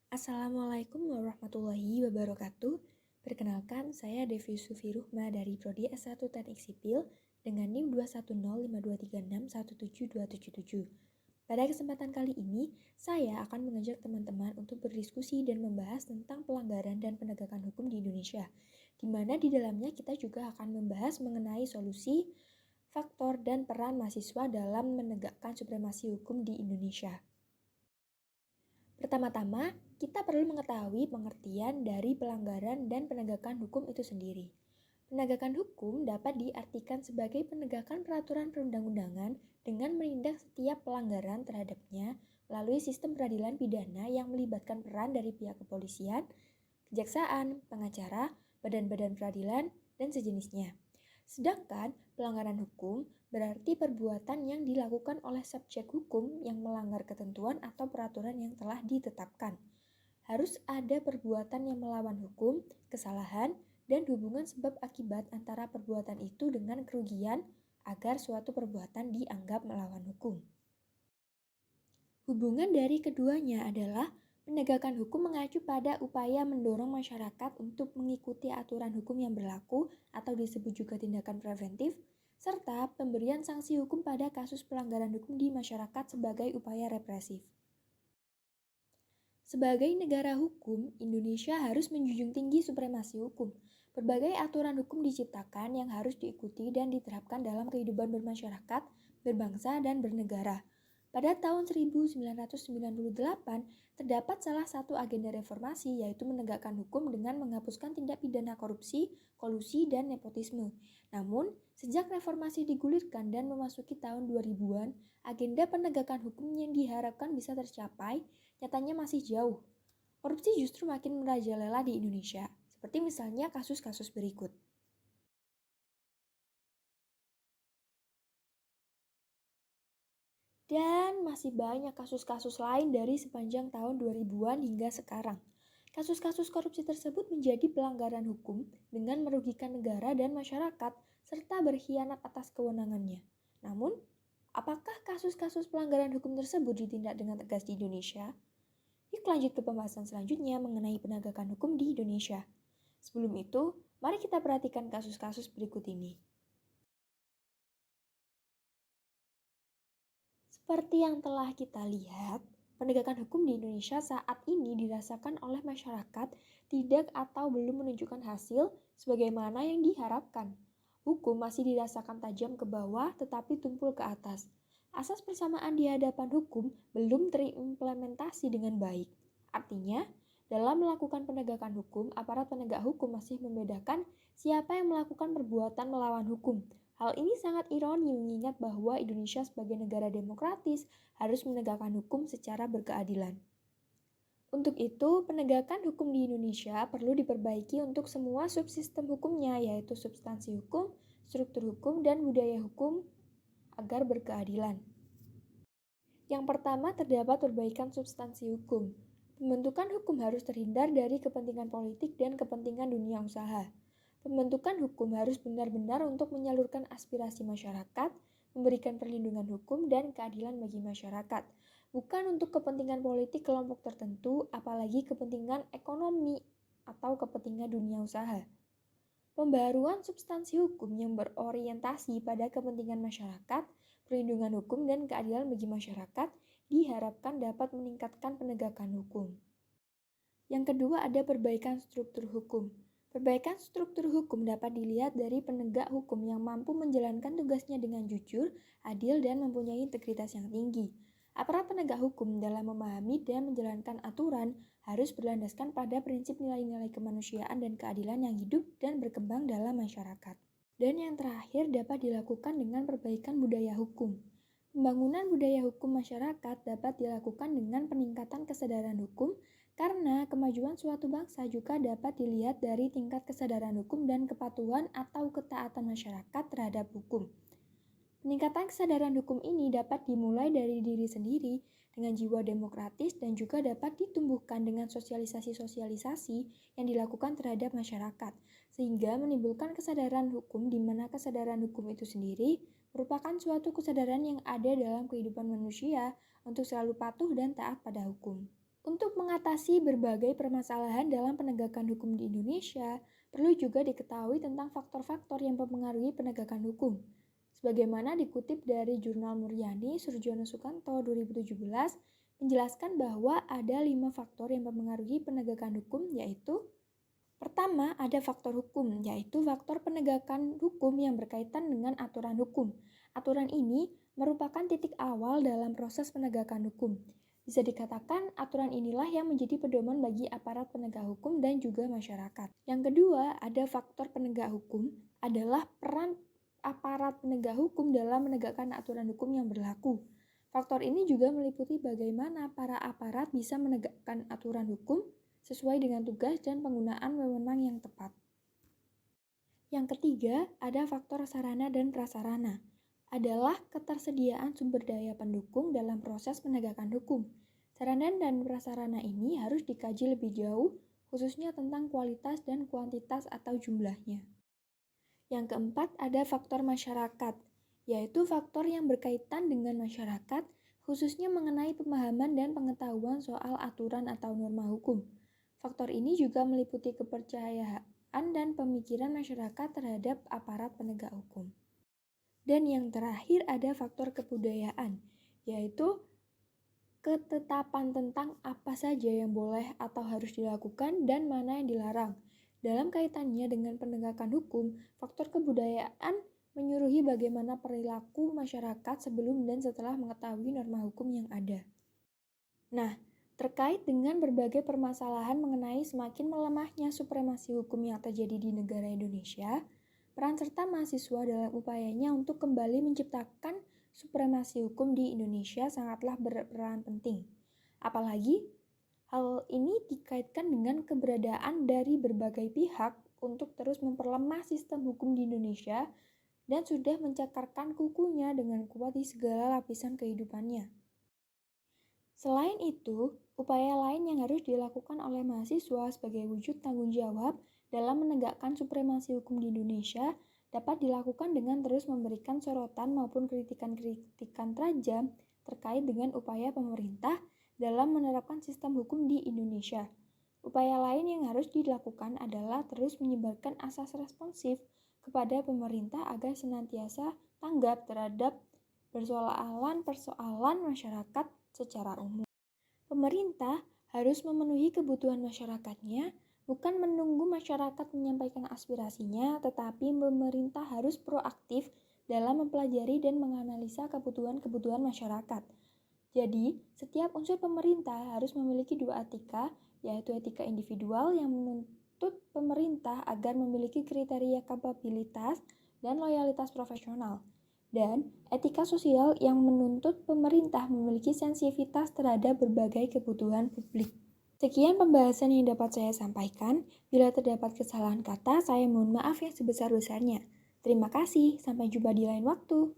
Assalamualaikum warahmatullahi wabarakatuh. Perkenalkan, saya Devi Sufi Ruhma dari Prodi S1 Teknik Sipil dengan NIM 21052361727. Pada kesempatan kali ini, saya akan mengajak teman-teman untuk berdiskusi dan membahas tentang pelanggaran dan penegakan hukum di Indonesia, di mana di dalamnya kita juga akan membahas mengenai solusi, faktor, dan peran mahasiswa dalam menegakkan supremasi hukum di Indonesia. Pertama-tama, kita perlu mengetahui pengertian dari pelanggaran dan penegakan hukum itu sendiri. Penegakan hukum dapat diartikan sebagai penegakan peraturan perundang-undangan dengan menindak setiap pelanggaran terhadapnya melalui sistem peradilan pidana yang melibatkan peran dari pihak kepolisian, kejaksaan, pengacara, badan-badan peradilan, dan sejenisnya. Sedangkan pelanggaran hukum berarti perbuatan yang dilakukan oleh subjek hukum yang melanggar ketentuan atau peraturan yang telah ditetapkan. Harus ada perbuatan yang melawan hukum, kesalahan, dan hubungan sebab akibat antara perbuatan itu dengan kerugian agar suatu perbuatan dianggap melawan hukum. Hubungan dari keduanya adalah penegakan hukum mengacu pada upaya mendorong masyarakat untuk mengikuti aturan hukum yang berlaku atau disebut juga tindakan preventif, serta pemberian sanksi hukum pada kasus pelanggaran hukum di masyarakat sebagai upaya represif. Sebagai negara hukum, Indonesia harus menjunjung tinggi supremasi hukum. Berbagai aturan hukum diciptakan yang harus diikuti dan diterapkan dalam kehidupan bermasyarakat, berbangsa, dan bernegara. Pada tahun 1998, terdapat salah satu agenda reformasi yaitu menegakkan hukum dengan menghapuskan tindak pidana korupsi, kolusi, dan nepotisme. Namun, sejak reformasi digulirkan dan memasuki tahun 2000-an, agenda penegakan hukum yang diharapkan bisa tercapai nyatanya masih jauh. Korupsi justru makin merajalela di Indonesia, seperti misalnya kasus-kasus berikut. Dan masih banyak kasus-kasus lain dari sepanjang tahun 2000-an hingga sekarang. Kasus-kasus korupsi tersebut menjadi pelanggaran hukum dengan merugikan negara dan masyarakat serta berkhianat atas kewenangannya. Namun, apakah kasus-kasus pelanggaran hukum tersebut ditindak dengan tegas di Indonesia? Yuk lanjut ke pembahasan selanjutnya mengenai penegakan hukum di Indonesia. Sebelum itu, mari kita perhatikan kasus-kasus berikut ini. Seperti yang telah kita lihat, penegakan hukum di Indonesia saat ini dirasakan oleh masyarakat tidak atau belum menunjukkan hasil sebagaimana yang diharapkan. Hukum masih dirasakan tajam ke bawah tetapi tumpul ke atas. Asas persamaan di hadapan hukum belum terimplementasi dengan baik. Artinya, dalam melakukan penegakan hukum, aparat penegak hukum masih membedakan siapa yang melakukan perbuatan melawan hukum. Hal ini sangat ironi mengingat bahwa Indonesia sebagai negara demokratis harus menegakkan hukum secara berkeadilan. Untuk itu, penegakan hukum di Indonesia perlu diperbaiki untuk semua subsistem hukumnya, yaitu substansi hukum, struktur hukum, dan budaya hukum agar berkeadilan. Yang pertama, terdapat perbaikan substansi hukum. Pembentukan hukum harus terhindar dari kepentingan politik dan kepentingan dunia usaha. Pembentukan hukum harus benar-benar untuk menyalurkan aspirasi masyarakat, memberikan perlindungan hukum dan keadilan bagi masyarakat, bukan untuk kepentingan politik kelompok tertentu, apalagi kepentingan ekonomi atau kepentingan dunia usaha. Pembaruan substansi hukum yang berorientasi pada kepentingan masyarakat, perlindungan hukum, dan keadilan bagi masyarakat diharapkan dapat meningkatkan penegakan hukum. Yang kedua ada perbaikan struktur hukum. Perbaikan struktur hukum dapat dilihat dari penegak hukum yang mampu menjalankan tugasnya dengan jujur, adil, dan mempunyai integritas yang tinggi. Aparat penegak hukum dalam memahami dan menjalankan aturan harus berlandaskan pada prinsip nilai-nilai kemanusiaan dan keadilan yang hidup dan berkembang dalam masyarakat. Dan yang terakhir dapat dilakukan dengan perbaikan budaya hukum. Pembangunan budaya hukum masyarakat dapat dilakukan dengan peningkatan kesadaran hukum karena kemajuan suatu bangsa juga dapat dilihat dari tingkat kesadaran hukum dan kepatuhan atau ketaatan masyarakat terhadap hukum. Peningkatan kesadaran hukum ini dapat dimulai dari diri sendiri dengan jiwa demokratis dan juga dapat ditumbuhkan dengan sosialisasi-sosialisasi yang dilakukan terhadap masyarakat, sehingga menimbulkan kesadaran hukum di mana kesadaran hukum itu sendiri merupakan suatu kesadaran yang ada dalam kehidupan manusia untuk selalu patuh dan taat pada hukum. Untuk mengatasi berbagai permasalahan dalam penegakan hukum di Indonesia, perlu juga diketahui tentang faktor-faktor yang mempengaruhi penegakan hukum. Sebagaimana dikutip dari Jurnal Muryani Surjono Sukanto 2017, menjelaskan bahwa ada 5 faktor yang mempengaruhi penegakan hukum, yaitu pertama, ada faktor hukum, yaitu faktor penegakan hukum yang berkaitan dengan aturan hukum. Aturan ini merupakan titik awal dalam proses penegakan hukum. Bisa dikatakan aturan inilah yang menjadi pedoman bagi aparat penegak hukum dan juga masyarakat. Yang kedua, ada faktor penegak hukum adalah peran aparat penegak hukum dalam menegakkan aturan hukum yang berlaku. Faktor ini juga meliputi bagaimana para aparat bisa menegakkan aturan hukum sesuai dengan tugas dan penggunaan wewenang yang tepat. Yang ketiga, ada faktor sarana dan prasarana. Adalah ketersediaan sumber daya pendukung dalam proses penegakan hukum. Sarana dan prasarana ini harus dikaji lebih jauh, khususnya tentang kualitas dan kuantitas atau jumlahnya. Yang keempat, ada faktor masyarakat, yaitu faktor yang berkaitan dengan masyarakat, khususnya mengenai pemahaman dan pengetahuan soal aturan atau norma hukum. Faktor ini juga meliputi kepercayaan dan pemikiran masyarakat terhadap aparat penegak hukum. Dan yang terakhir ada faktor kebudayaan, yaitu ketetapan tentang apa saja yang boleh atau harus dilakukan dan mana yang dilarang. Dalam kaitannya dengan penegakan hukum, faktor kebudayaan menyuruhi bagaimana perilaku masyarakat sebelum dan setelah mengetahui norma hukum yang ada. Nah, terkait dengan berbagai permasalahan mengenai semakin melemahnya supremasi hukum yang terjadi di negara Indonesia, peran serta mahasiswa dalam upayanya untuk kembali menciptakan supremasi hukum di Indonesia sangatlah berperan penting. Apalagi hal ini dikaitkan dengan keberadaan dari berbagai pihak untuk terus memperlemah sistem hukum di Indonesia dan sudah mencakarkan kukunya dengan kuat di segala lapisan kehidupannya. Selain itu, upaya lain yang harus dilakukan oleh mahasiswa sebagai wujud tanggung jawab dalam menegakkan supremasi hukum di Indonesia dapat dilakukan dengan terus memberikan sorotan maupun kritikan tajam terkait dengan upaya pemerintah dalam menerapkan sistem hukum di Indonesia. Upaya lain yang harus dilakukan adalah terus menyebarkan asas responsif kepada pemerintah agar senantiasa tanggap terhadap persoalan masyarakat secara umum. Pemerintah harus memenuhi kebutuhan masyarakatnya, bukan menunggu masyarakat menyampaikan aspirasinya, tetapi pemerintah harus proaktif dalam mempelajari dan menganalisa kebutuhan masyarakat. Jadi, setiap unsur pemerintah harus memiliki dua etika, yaitu etika individual yang menuntut pemerintah agar memiliki kriteria kapabilitas dan loyalitas profesional, dan etika sosial yang menuntut pemerintah memiliki sensitivitas terhadap berbagai kebutuhan publik. Sekian pembahasan yang dapat saya sampaikan. Bila terdapat kesalahan kata, saya mohon maaf yang sebesar-besarnya. Terima kasih, sampai jumpa di lain waktu.